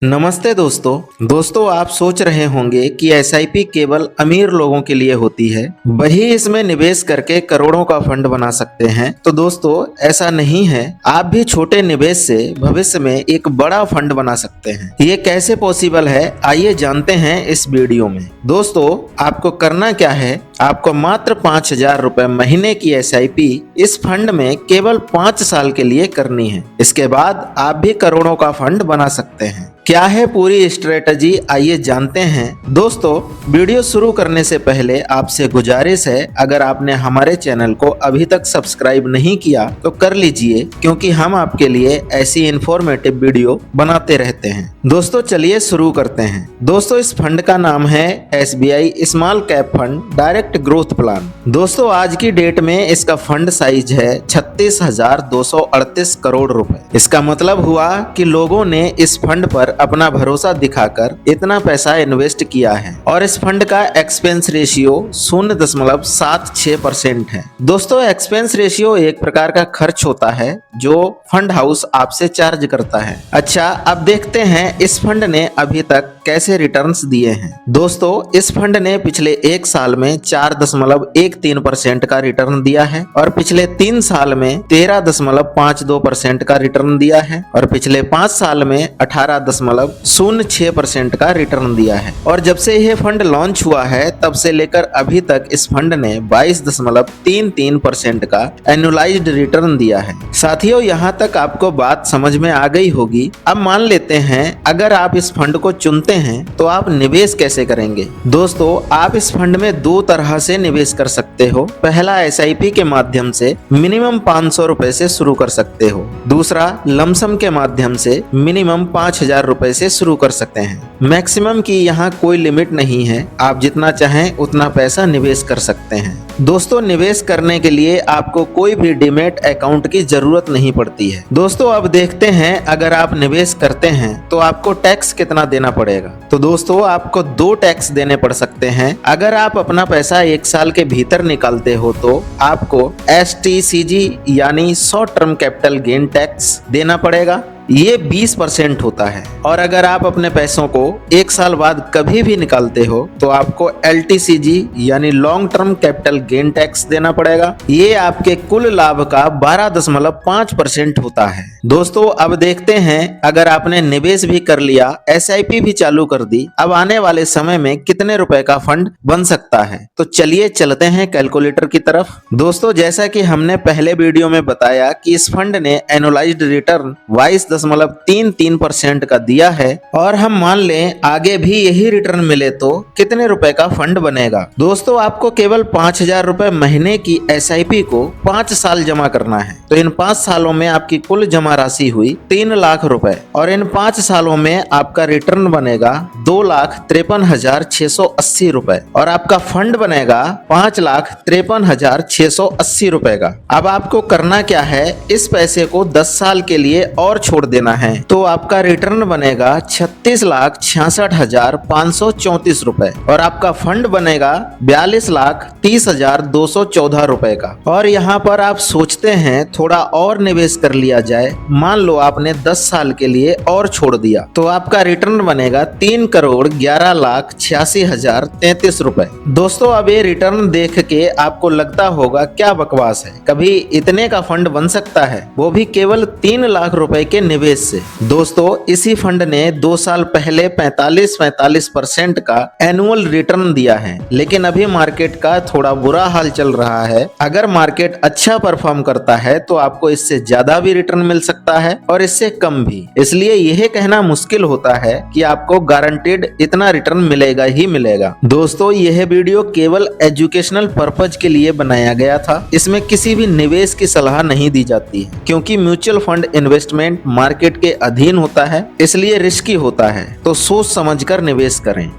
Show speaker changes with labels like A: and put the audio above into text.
A: नमस्ते दोस्तों आप सोच रहे होंगे कि एसआईपी केवल अमीर लोगों के लिए होती है, वही इसमें निवेश करके करोड़ों का फंड बना सकते हैं। तो दोस्तों ऐसा नहीं है, आप भी छोटे निवेश से भविष्य में एक बड़ा फंड बना सकते हैं। ये कैसे पॉसिबल है, आइए जानते हैं इस वीडियो में। दोस्तों आपको करना क्या है, आपको मात्र 5,000 रुपए महीने की एसआईपी इस फंड में केवल 5 साल के लिए करनी है। इसके बाद आप भी करोड़ों का फंड बना सकते हैं। क्या है पूरी स्ट्रेटजी, आइए जानते हैं। दोस्तों वीडियो शुरू करने से पहले आपसे गुजारिश है, अगर आपने हमारे चैनल को अभी तक सब्सक्राइब नहीं किया तो कर लीजिए, क्योंकि हम आपके लिए ऐसी इंफॉर्मेटिव वीडियो बनाते रहते हैं। दोस्तों चलिए शुरू करते हैं। दोस्तों इस फंड का नाम है SBI small cap fund direct growth plan. दोस्तों आज की डेट में इसका फंड साइज है 36,238 करोड़ रुपए। इसका मतलब हुआ कि लोगों ने इस फंड पर अपना भरोसा दिखाकर इतना पैसा इन्वेस्ट किया है और इस फंड का एक्सपेंस रेशियो 0.76% है। दोस्तों एक्सपेंस रेशियो एक प्रकार का खर्च होता है जो फंड हाउस आपसे चार्ज करता है। अच्छा अब देखते हैं इस फंड ने अभी तक कैसे रिटर्न्स दिए हैं। दोस्तों इस फंड ने पिछले 1 साल में 4.13% का रिटर्न दिया है और पिछले 3 साल में 13.52% का रिटर्न दिया है और पिछले 5 साल में 18.06% का रिटर्न दिया है। और जब से यह फंड लॉन्च हुआ है तब से लेकर अभी तक इस फंड ने 22.33% का एनुअलाइज्ड रिटर्न दिया है। साथियों यहाँ तक आपको बात समझ में आ गई होगी। अब मान लेते हैं अगर आप इस फंड को चुनते हैं तो आप निवेश कैसे करेंगे। दोस्तों आप इस फंड में 2 तरह से निवेश कर सकते हो। पहला एसआईपी के माध्यम से मिनिमम 500 रुपए से शुरू कर सकते हो। दूसरा लमसम के माध्यम से मिनिमम 5,000 रुपए से शुरू कर सकते हैं। मैक्सिमम की यहाँ कोई लिमिट नहीं है, आप जितना चाहें उतना पैसा निवेश कर सकते हैं। दोस्तों निवेश करने के लिए आपको कोई भी डीमैट अकाउंट की जरूरत नहीं पड़ती है। दोस्तों अब देखते हैं अगर आप निवेश करते हैं तो आपको टैक्स कितना देना पड़ेगा। तो दोस्तों आपको 2 टैक्स देने पड़ सकते हैं। अगर आप अपना पैसा 1 साल के भीतर निकालते हो तो आपको STCG यानी short term capital gain tax देना पड़ेगा, ये 20% होता है। और अगर आप अपने पैसों को 1 साल बाद कभी भी निकालते हो तो आपको LTCG यानी long term capital gain tax देना पड़ेगा, ये आपके कुल लाभ का 12.5% होता है। दोस्तों अब देखते हैं अगर आपने निवेश भी कर लिया, SIP भी चालू कर दी, अब आने वाले समय में कितने रुपए का फंड बन सकता है। तो चलिए चलते हैं कैलकुलेटर की तरफ। दोस्तों जैसा कि हमने पहले वीडियो में बताया कि इस फंड ने एनुअलाइज्ड रिटर्न 22.33% का दिया है और हम मान लें आगे भी यही रिटर्न मिले तो कितने रुपए का फंड बनेगा। दोस्तों आपको केवल 5,000 रुपए महीने की SIP को 5 साल जमा करना है। तो इन 5 सालों में आपकी कुल जमा राशि हुई 3 लाख रुपए और इन 5 सालों में आपका रिटर्न बनेगा 2,53,680 रुपए और आपका फंड बनेगा 5,53,680 रुपए का। अब आपको करना क्या है, इस पैसे को 10 साल के लिए और छोड़ देना है तो आपका रिटर्न बनेगा 36,66,534 रुपए और आपका फंड बनेगा 42,30,214 रुपए का। और यहाँ पर आप सोचते हैं थोड़ा और निवेश कर लिया जाए, मान लो आपने 10 साल के लिए और छोड़ दिया तो आपका रिटर्न बनेगा 3,11,86,033 रुपए। दोस्तों अब ये रिटर्न देख के आपको लगता होगा क्या बकवास है, कभी इतने का फंड बन सकता है, वो भी केवल 3 लाख रुपए के निवेश से। दोस्तों इसी फंड ने 2 साल पहले 45% का एनुअल रिटर्न दिया है, लेकिन अभी मार्केट का थोड़ा बुरा हाल चल रहा है। अगर मार्केट अच्छा परफॉर्म करता है तो आपको इससे ज्यादा भी रिटर्न मिल सकता है और इससे कम भी। इसलिए यह कहना मुश्किल होता है कि आपको गारंटीड इतना रिटर्न मिलेगा ही मिलेगा। दोस्तों यह वीडियो केवल एजुकेशनल पर्पज के लिए बनाया गया था, इसमें किसी भी निवेश की सलाह नहीं दी जाती है, क्योंकि म्यूचुअल फंड इन्वेस्टमेंट मार्केट के अधीन होता है, इसलिए रिस्की होता है, तो सोच समझकर निवेश करें।